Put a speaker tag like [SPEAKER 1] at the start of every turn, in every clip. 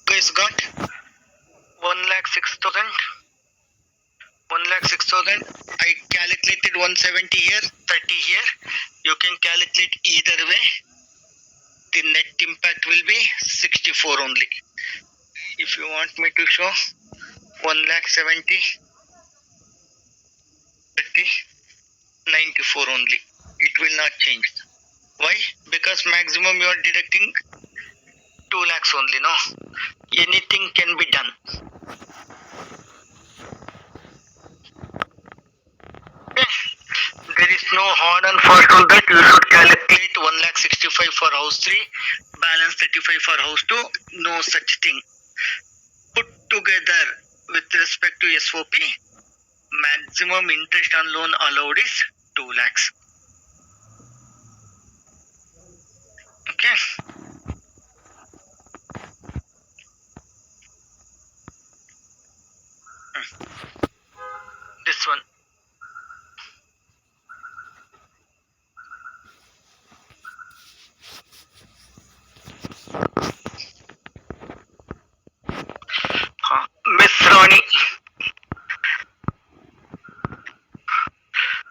[SPEAKER 1] guys got 1,06,000. 1,06,000. I calculated 170 here, 30 here. You can calculate either way. The net impact will be 64 only. If you want me to show 1,70,000, 30, 94 only. It will not change. Why? Because maximum you are deducting 2 lakhs only, no? Anything can be done. Okay. There is no hard and fast rule that you should calculate 1,65,000 for house 3, balance 35 for house 2. No such thing. Put together with respect to SOP, maximum interest on loan allowed is 2 lakhs. Okay. This one. Miss Ronnie.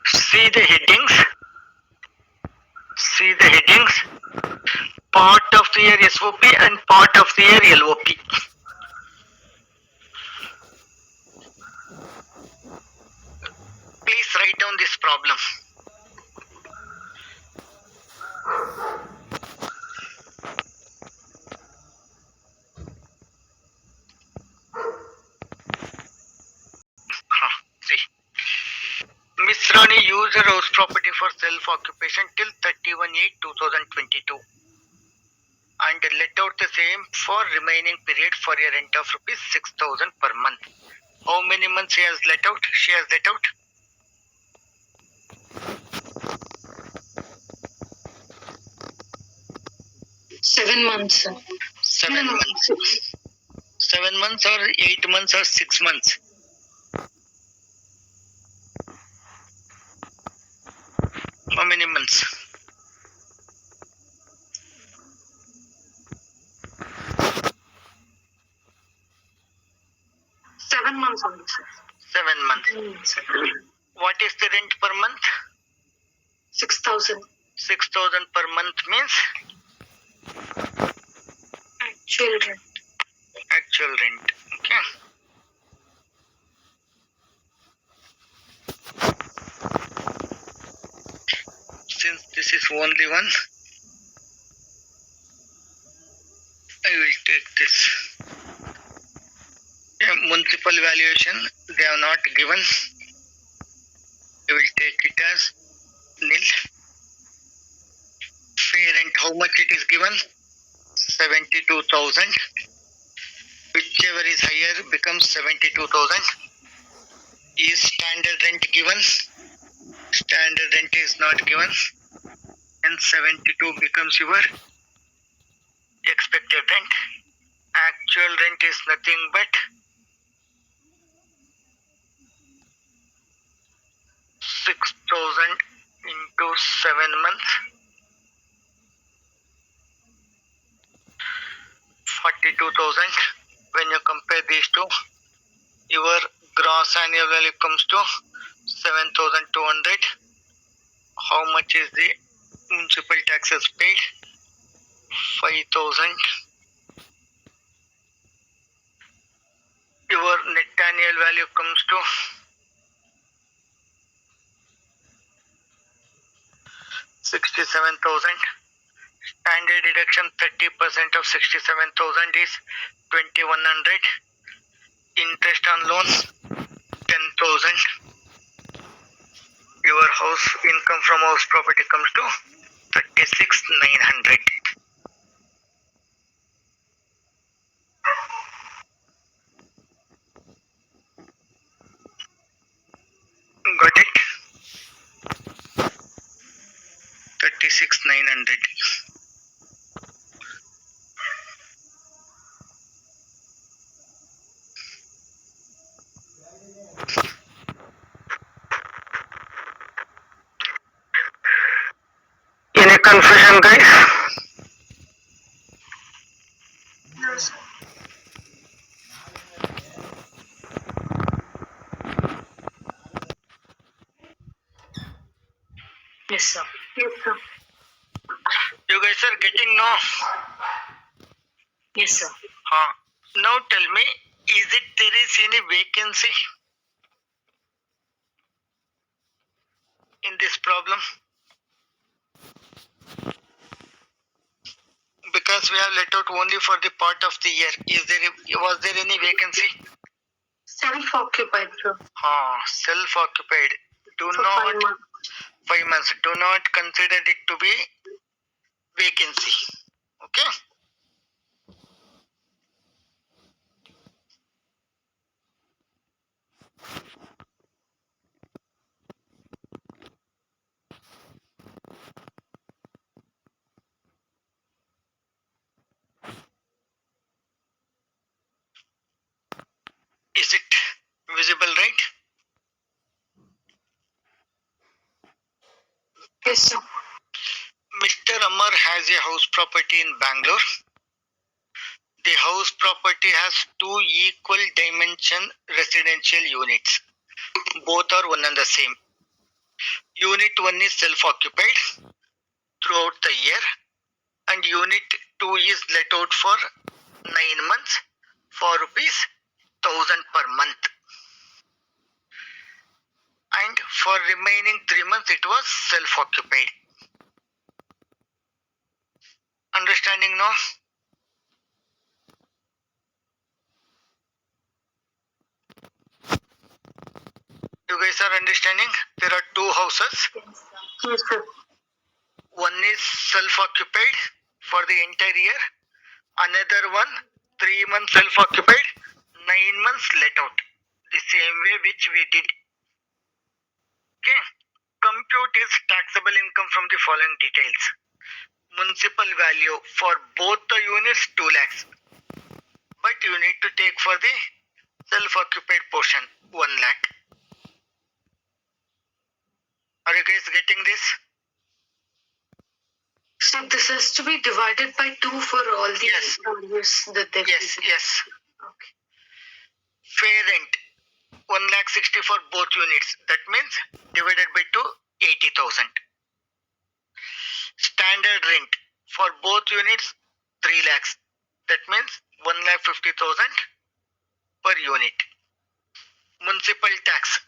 [SPEAKER 1] See the headings. See the headings. Part of the year SOP and part of the year LOP. Please write down this problem. See. Miss Rani used her house property for self-occupation till 31/8/2022 and let out the same for remaining period for a rent of rupees 6,000 per month. How many months she has let out? She has let out
[SPEAKER 2] 7 months.
[SPEAKER 1] 7 months. 7 months or 8 months or 6 months? How many months?
[SPEAKER 2] Seven months only, sir.
[SPEAKER 1] 7 months. What is the rent per month?
[SPEAKER 2] 6,000.
[SPEAKER 1] 6,000 per month means
[SPEAKER 2] Actual rent.
[SPEAKER 1] actual rent. Okay. Since this is only one, I will take this. Yeah, municipal valuation, they have not given. I will take it as nil. Fair rent, how much it is given? 72,000. Whichever is higher becomes 72,000. Is standard rent given? Standard rent is not given. And 72 becomes your expected rent. Actual rent is nothing but 6,000 into 7 months. 42,000. When you compare these two, your gross annual value comes to 7,200. How much is the municipal taxes paid? 5,000. Your net annual value comes to 67,000. Standard deduction 30% of 67,000 is 2,100. Interest on loan 10,000. Your house income from house property comes to 36,900. Got it? 36,900. Any confusion, guys?
[SPEAKER 2] No, sir. Yes. Yes, sir. Yes, sir.
[SPEAKER 1] You guys are getting no?
[SPEAKER 2] Yes, sir.
[SPEAKER 1] Now tell me, is it there is any vacancy in this problem? Because we have let out only for the part of the year. Was there any vacancy?
[SPEAKER 2] Self-occupied, sir.
[SPEAKER 1] Self-occupied. Do
[SPEAKER 2] For
[SPEAKER 1] not
[SPEAKER 2] 5 months.
[SPEAKER 1] 5 months. Do not consider it to be vacancy. Okay. Is it visible, right?
[SPEAKER 2] Yes, sir.
[SPEAKER 1] Mr. Amar has a house property in Bangalore. The house property has two equal dimension residential units. Both are one and the same. Unit 1 is self-occupied throughout the year, and Unit 2 is let out for 9 months for rupees 1000 per month. And for remaining 3 months, it was self-occupied. Understanding now? You guys are understanding? There are two houses.
[SPEAKER 2] Yes, sir.
[SPEAKER 1] One is self-occupied for the entire year. Another one, 3 months self-occupied, 9 months let out. The same way which we did. Okay. Compute is taxable income from the following details. Municipal value for both the units 2 lakhs. But you need to take for the self-occupied portion 1 lakh. Are you guys getting this?
[SPEAKER 2] So this has to be divided by 2 for all the
[SPEAKER 1] Yes.
[SPEAKER 2] values that they
[SPEAKER 1] Yes.
[SPEAKER 2] Okay.
[SPEAKER 1] Fair rent 1 lakh 60 for both units. That means divided by 2, 80,000. Standard rent for both units 3 lakhs. That means 1 lakh 50,000 per unit. Municipal tax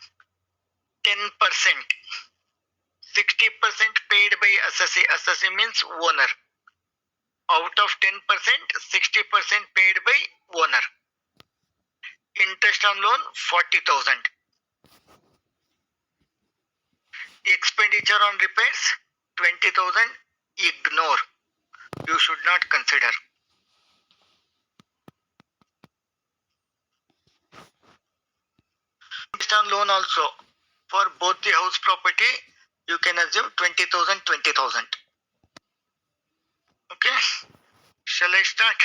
[SPEAKER 1] 10%. 60% paid by assessee. Assessee means owner. Out of 10%, 60% paid by owner. Interest on loan 40,000. Expenditure on repairs 20,000. Ignore. You should not consider. Interest on loan also for both the house property you can assume 20,000, 20,000. Okay. Shall I start?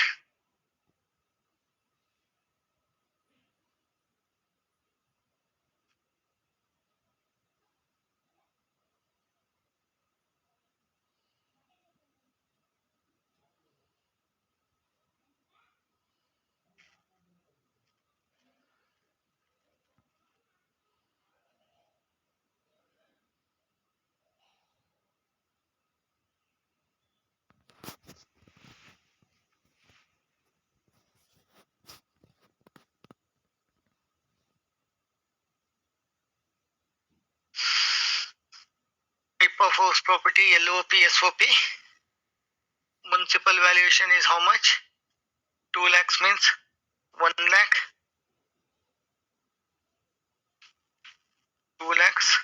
[SPEAKER 1] Type of house property LOP, SOP. Municipal valuation is how much? 2 lakhs means 1 lakh. 2 lakhs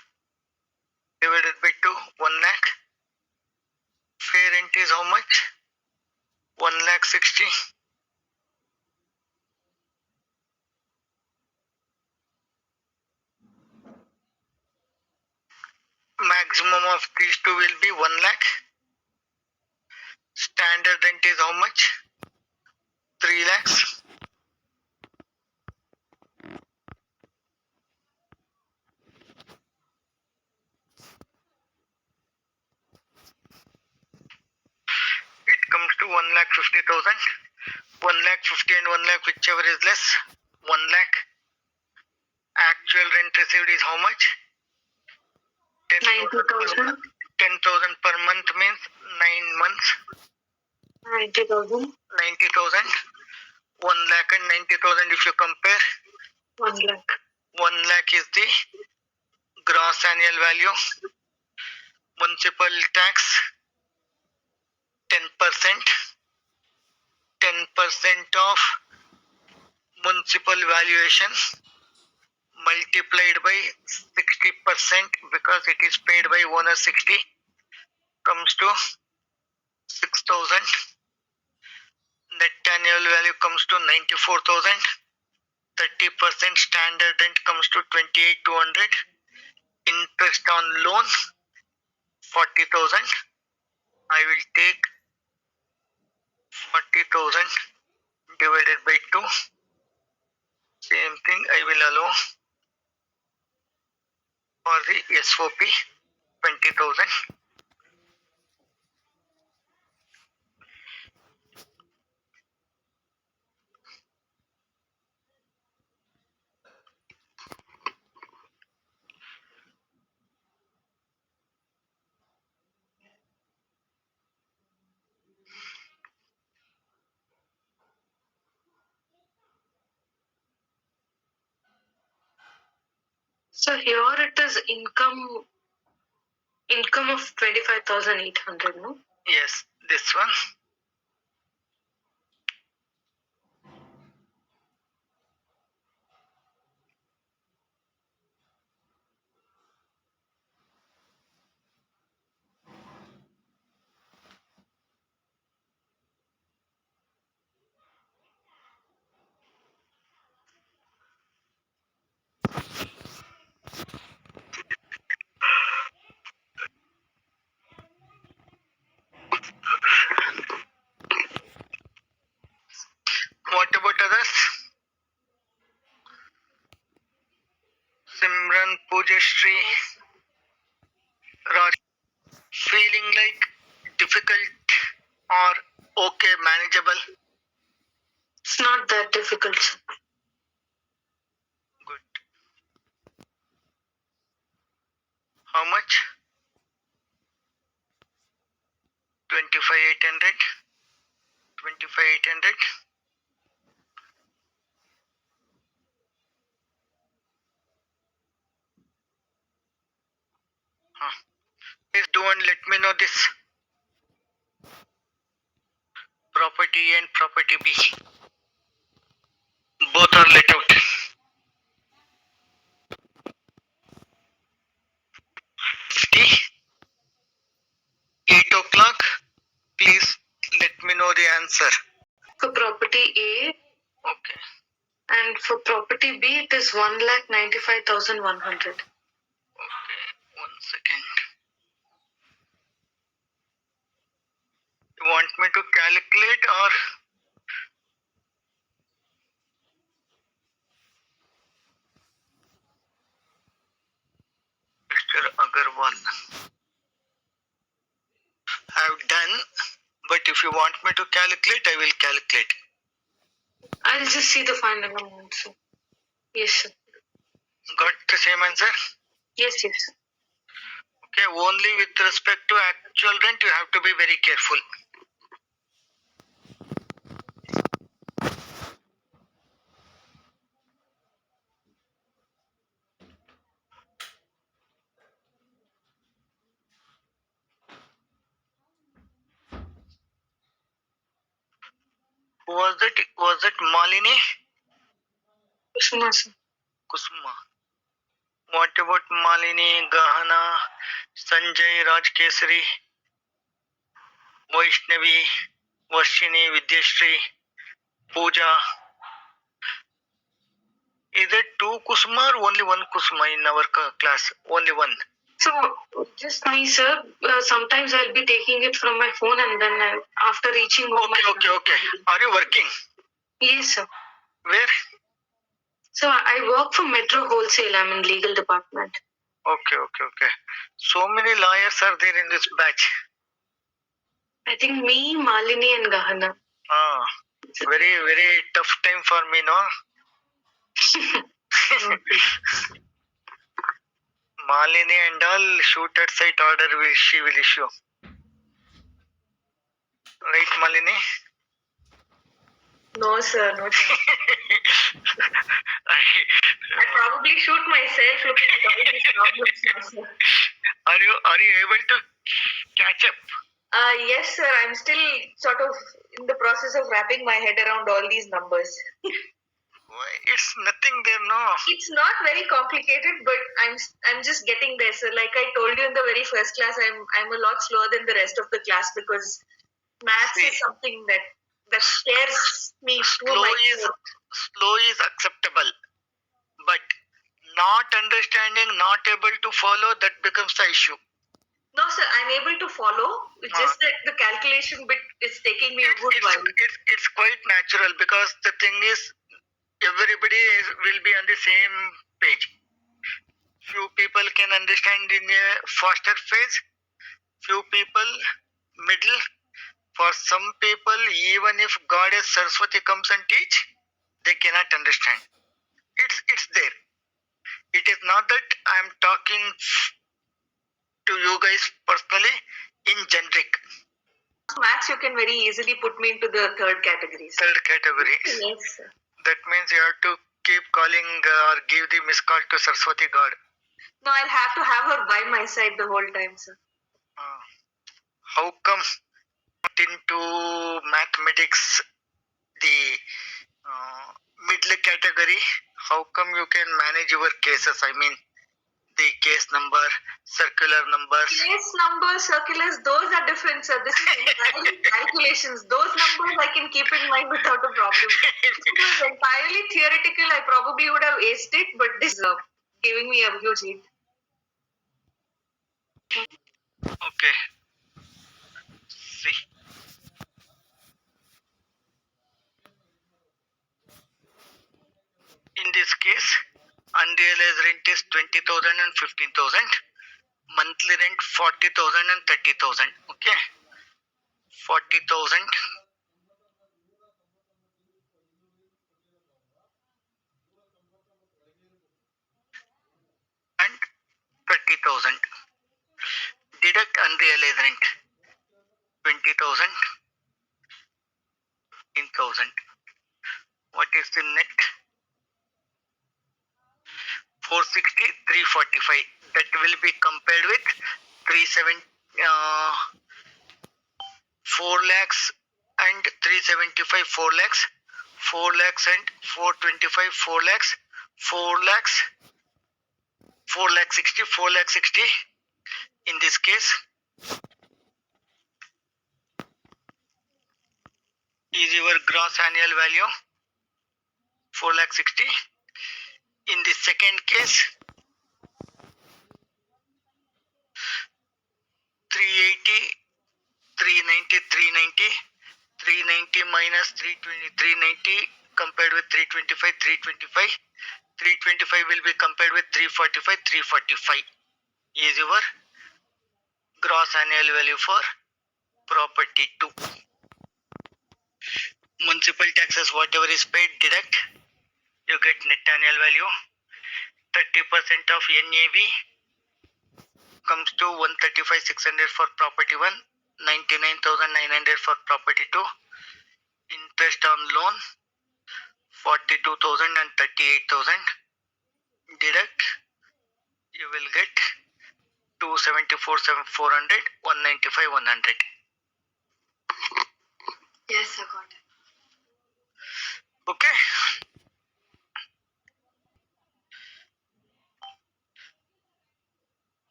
[SPEAKER 1] divided by 2, 1 lakh. Fair rent is how much? 1 lakh 60. Maximum of these two will be 1 lakh. Standard rent is how much? 3 lakhs. It comes to 1 lakh 50,000. 1 lakh 50 and 1 lakh, whichever is less. 1 lakh. Actual rent received is how much?
[SPEAKER 2] 90,000.
[SPEAKER 1] 10,000 per month means 9 months.
[SPEAKER 2] 90,000.
[SPEAKER 1] 90,000. 1 lakh and 90,000 if you compare.
[SPEAKER 2] 1 lakh.
[SPEAKER 1] 1 lakh is the gross annual value. Municipal tax 10%. 10% of municipal valuation multiplied by 60% because it is paid by owner 60 comes to 6,000. Net annual value comes to 94,000. 30% standard rent comes to 28,200. Interest on loan 40,000. I will take 40,000 divided by 2. Same thing I will allow for the SOP 20,000.
[SPEAKER 2] So here it is income of 25,800, no?
[SPEAKER 1] Yes, this one. What about others? Simran, Pujashri, Raj. Feeling like difficult or okay, manageable?
[SPEAKER 2] It's not that difficult.
[SPEAKER 1] Good. How much? 25,800. 25,800. Please do and let me know this. Property A and property B. Both are let out. 50. 8 o'clock. Please let me know the answer.
[SPEAKER 2] For property A
[SPEAKER 1] Okay.
[SPEAKER 2] and for property B, it is 1,95,100.
[SPEAKER 1] Okay. 1 second. You want me to calculate or? Mr. Agarwal. I have done, but if you want me to calculate, I will calculate.
[SPEAKER 2] I'll just see the final amount, sir. Yes, sir.
[SPEAKER 1] Got the same answer?
[SPEAKER 2] Yes, yes.
[SPEAKER 1] Okay, only with respect to actual rent, you have to be very careful. Who was it? Was it Malini?
[SPEAKER 2] Kusuma, sir.
[SPEAKER 1] Kusuma. What about Malini, Gahana, Sanjay, Rajkesari, Vaishnavi, Vashini, Vidyashri, Pooja? Is it two Kusuma or only one Kusuma in our class? Only one.
[SPEAKER 2] So, just me, sir. Sometimes I'll be taking it from my phone and then after reaching home.
[SPEAKER 1] Okay. Are you working?
[SPEAKER 2] Yes, sir.
[SPEAKER 1] Where?
[SPEAKER 2] So, I work for Metro Wholesale. I'm in legal department.
[SPEAKER 1] Okay. So many lawyers are there in this batch.
[SPEAKER 2] I think me, Malini and Gahana.
[SPEAKER 1] Ah. Very, very tough time for me, no?
[SPEAKER 2] Okay.
[SPEAKER 1] Malini and all shoot at sight order she will issue. Right, Malini?
[SPEAKER 2] No, sir, no chance. I probably shoot myself looking at all these problems now, sir.
[SPEAKER 1] Are you able to catch up?
[SPEAKER 2] Yes, sir. I'm still sort of in the process of wrapping my head around all these numbers.
[SPEAKER 1] It's nothing there, no.
[SPEAKER 2] It's not very complicated, but I'm just getting there. So, like I told you in the very first class, I'm a lot slower than the rest of the class because maths is something that scares me to my core.
[SPEAKER 1] Slow is acceptable, but not understanding, not able to follow, that becomes the issue.
[SPEAKER 2] No, sir, I'm able to follow. It's just that the calculation bit is taking me a good while.
[SPEAKER 1] It's quite natural because the thing is, everybody will be on the same page. Few people can understand in a faster phase, few people middle. For some people, even if Goddess Saraswati comes and teach, they cannot understand. It's there. It is not that I am talking to you guys personally, in generic.
[SPEAKER 2] Maths, you can very easily put me into the third category.
[SPEAKER 1] Third category.
[SPEAKER 2] Yes, sir.
[SPEAKER 1] That means you have to keep calling or give the missed call to Saraswati God.
[SPEAKER 2] No, I'll have to have her by my side the whole time, sir.
[SPEAKER 1] How come not into mathematics, the middle category? How come you can manage your cases? I mean, the case number, circular numbers.
[SPEAKER 2] Case numbers, circulars, those are different, sir. This is entirely calculations. Those numbers I can keep in mind without a problem. If it was entirely theoretical, I probably would have aced it, but this is giving me a huge hit.
[SPEAKER 1] Okay. See. In this case, unrealized rent is 20,000 and 15,000. Monthly rent 40,000 and 30,000. Okay. 40,000 and 30,000. Deduct unrealized rent 20,000, 15,000. What is the net? 460, 345. That will be compared with 4 lakhs and 375, 4 lakhs, 4 lakhs and 425, 4 lakhs, 4 lakhs, 4 lakh 60, 4 lakh 60. In this case, is your gross annual value 4 lakh 60. In the second case, 380, 390, 390, 390 minus 320, 390 compared with 325, 325. 325 will be compared with 345, 345 is your gross annual value for property 2. Municipal taxes, whatever is paid, deduct, you get net annual value. 30% of NAV comes to 135,600 for property 1, 99,900 for property 2. Interest on loan 42,000 and 38,000. Deduct, you will get 274,400, 195, 100.
[SPEAKER 2] Yes, I got it.
[SPEAKER 1] Okay.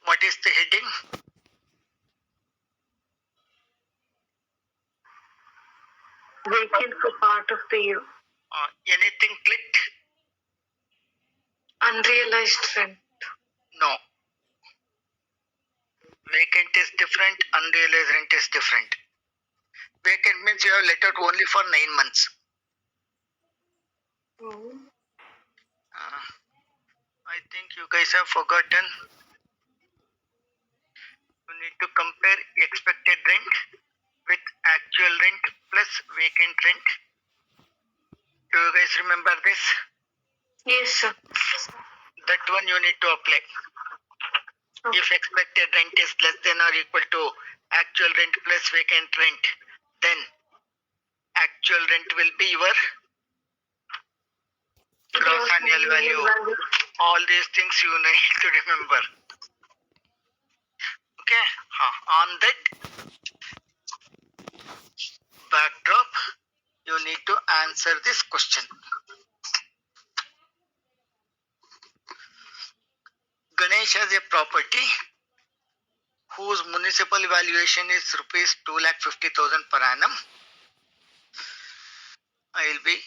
[SPEAKER 1] What is the heading?
[SPEAKER 2] Vacant for part of the year.
[SPEAKER 1] Anything clicked?
[SPEAKER 2] Unrealized rent.
[SPEAKER 1] No. Vacant is different, unrealized rent is different. Vacant means you have let out only for 9 months. I think you guys have forgotten. You need to compare expected rent with actual rent plus vacant rent. Do you guys remember this?
[SPEAKER 2] Yes, sir.
[SPEAKER 1] That one you need to apply.
[SPEAKER 2] Okay.
[SPEAKER 1] If expected rent is less than or equal to actual rent plus vacant rent, then actual rent will be your gross annual value. All these things you need to remember. Okay. On that backdrop, you need to answer this question. Ganesh has a property whose municipal valuation is rupees 2,50,000 per annum. I will be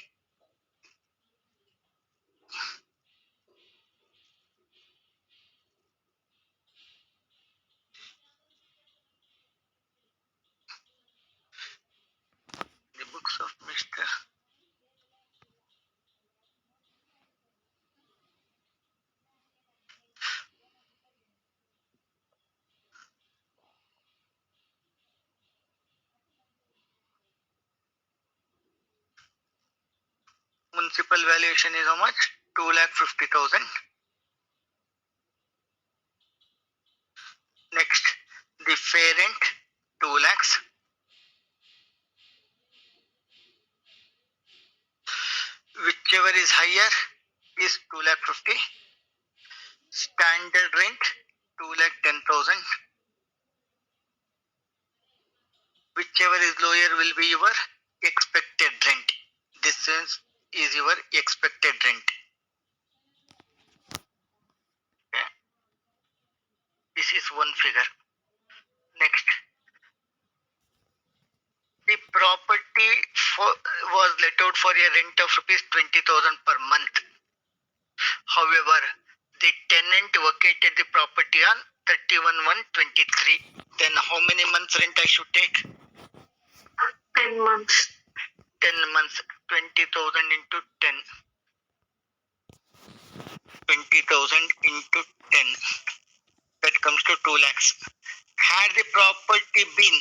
[SPEAKER 1] the books of Mr. Municipal valuation is how much? 2,50,000. Next, the fair rent 2 lakhs. Whichever is higher is 2,50,000. Standard rent 2,10,000. Whichever is lower will be your expected rent. This is your expected rent. Okay. This is one figure. Next, the property was let out for a rent of rupees 20,000 per month. However, the tenant vacated the property on 31/1/23. Then how many months rent I should take?
[SPEAKER 2] 10 months.
[SPEAKER 1] 10 months. 20,000 into 10. 20,000 into 10. That comes to 2 lakhs. Had the property been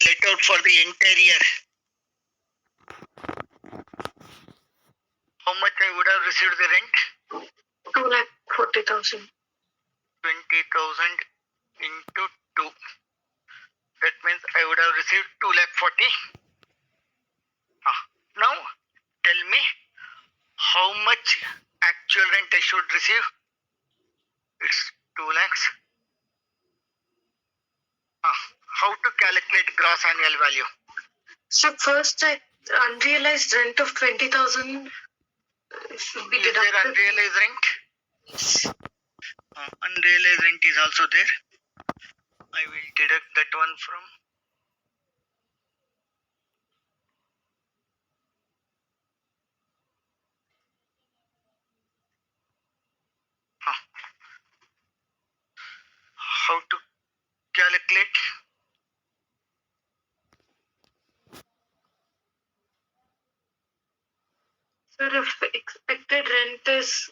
[SPEAKER 1] let out for the entire year, how much I would have received the rent?
[SPEAKER 2] 2,40,000.
[SPEAKER 1] 20,000 into 2. That means I would have received 2,40,000. Now tell me how much actual rent I should receive. It's 2 lakhs. How to calculate gross annual value?
[SPEAKER 2] So first, unrealized rent of 20,000 should be
[SPEAKER 1] Is there
[SPEAKER 2] deducted.
[SPEAKER 1] unrealized rent? Unrealized rent is also there. I will deduct that one from. How to calculate?
[SPEAKER 2] Sir, if expected rent is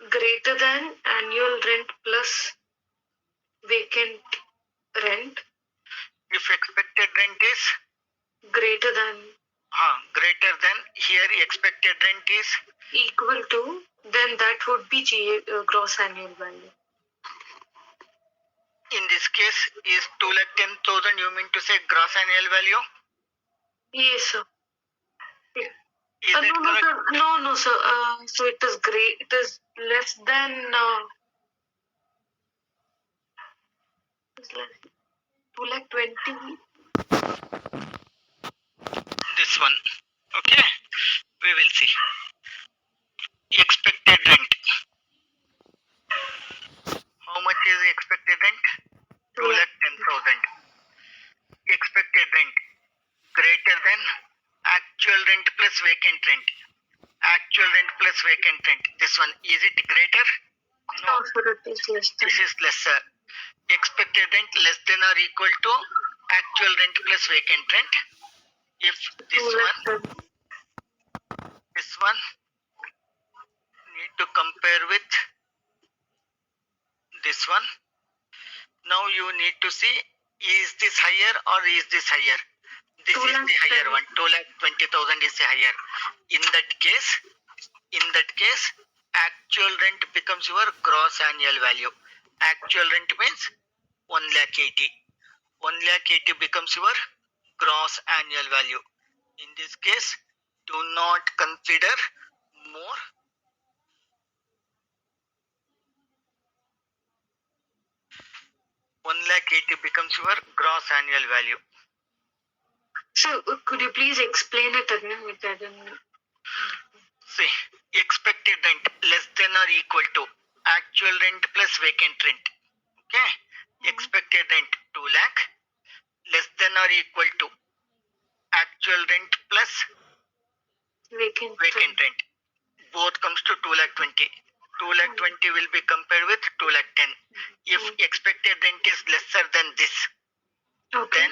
[SPEAKER 2] greater than annual rent plus vacant rent,
[SPEAKER 1] If expected rent is
[SPEAKER 2] greater than
[SPEAKER 1] greater than, here expected rent is
[SPEAKER 2] equal to, then that would be gross annual value.
[SPEAKER 1] in this case is 2,10,000. You mean to say gross annual value?
[SPEAKER 2] Yes, sir.
[SPEAKER 1] Is that correct?
[SPEAKER 2] No, sir. So it is great. It is less than 2,20,000.
[SPEAKER 1] This one. Okay. We will see. Expected rent. How much is the expected rent? 2,10,000. Expected rent greater than actual rent plus vacant rent. Actual rent plus vacant rent. This one, is it greater?
[SPEAKER 2] No, sir. It is less than.
[SPEAKER 1] This is lesser. Expected rent less than or equal to actual rent plus vacant rent. If this one need to compare with this one. Now you need to see Is this higher or is this higher? This is the higher one. 2,20,000 is the higher. In that case, actual rent becomes your gross annual value. Actual rent means 1,80,000. 1,80,000 becomes your gross annual value. In this case, do not consider more. 1,80,000 becomes your gross annual value.
[SPEAKER 2] So could you please explain it again?
[SPEAKER 1] See, expected rent less than or equal to actual rent plus vacant rent. Okay, expected rent 2 lakh less than or equal to actual rent plus
[SPEAKER 2] Vacant
[SPEAKER 1] rent. Both comes to 2,20,000. 2,20,000 will be compared with 2,10,000. If expected rent is lesser than this,
[SPEAKER 2] Okay.
[SPEAKER 1] then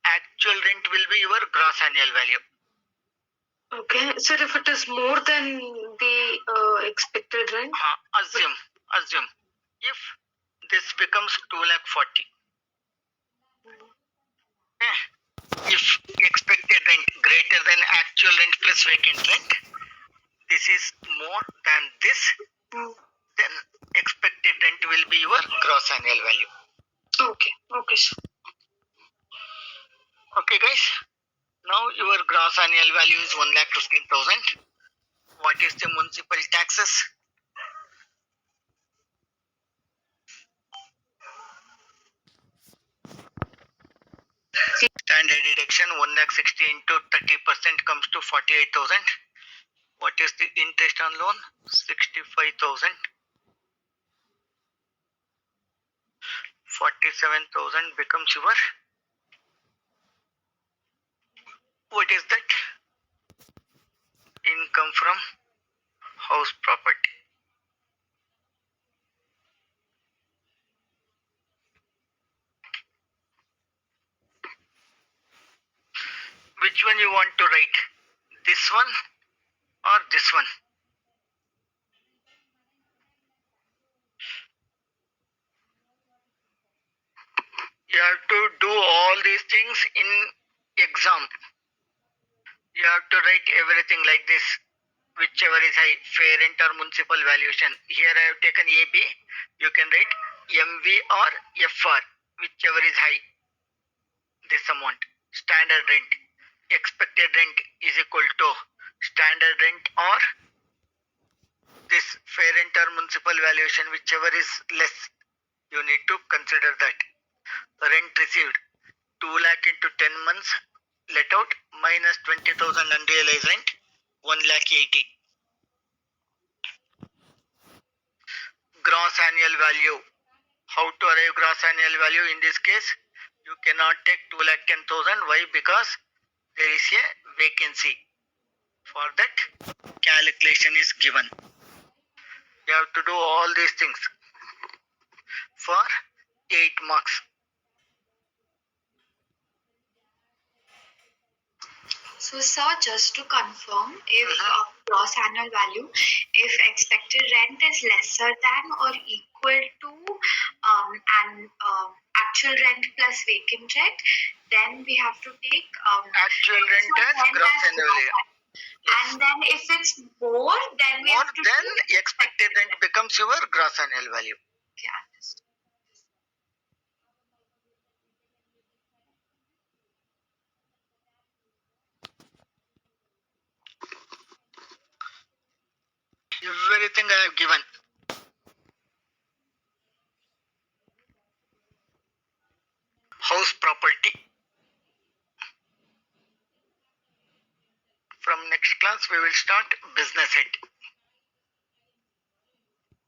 [SPEAKER 1] actual rent will be your gross annual value.
[SPEAKER 2] Okay. So if it is more than the expected rent?
[SPEAKER 1] Assume if this becomes 2,40,000. Okay. If expected rent greater than actual rent plus vacant rent, this is more than this, then expected rent will be your gross annual value.
[SPEAKER 2] Okay. Okay, sir.
[SPEAKER 1] Okay, guys. Now your gross annual value is 1,15,000. What is the municipal taxes? Standard deduction 1,60,000 into 30% comes to 48,000. What is the interest on loan? 65,000. 47,000 becomes your. What is that? Income from house property. Which one you want to write? This one or this one? You have to do all these things in exam. You have to write everything like this. Whichever is high, fair rent or municipal valuation. Here I have taken AB. You can write MV or FR. Whichever is high. This amount. Standard rent. Expected rent is equal to standard rent or this fair rent or municipal valuation. Whichever is less. You need to consider that. Rent received 2 lakh into 10 months let out minus 20,000 unrealized rent 1,80,000. Gross annual value. How to arrive gross annual value? In this case, you cannot take 2,10,000. Why? Because there is a vacancy. For that, calculation is given. You have to do all these things for 8 marks.
[SPEAKER 3] So, sir, just to confirm, if gross annual value, if expected rent is lesser than or equal to actual rent plus vacant rent, then we have to take
[SPEAKER 1] Actual rent as gross annual value.
[SPEAKER 3] And then if it's more, then we
[SPEAKER 1] More
[SPEAKER 3] have to
[SPEAKER 1] than
[SPEAKER 3] take
[SPEAKER 1] expected rent becomes your gross annual value.
[SPEAKER 3] Okay, understood.
[SPEAKER 1] Everything I have given. House property. From next class we will start business head.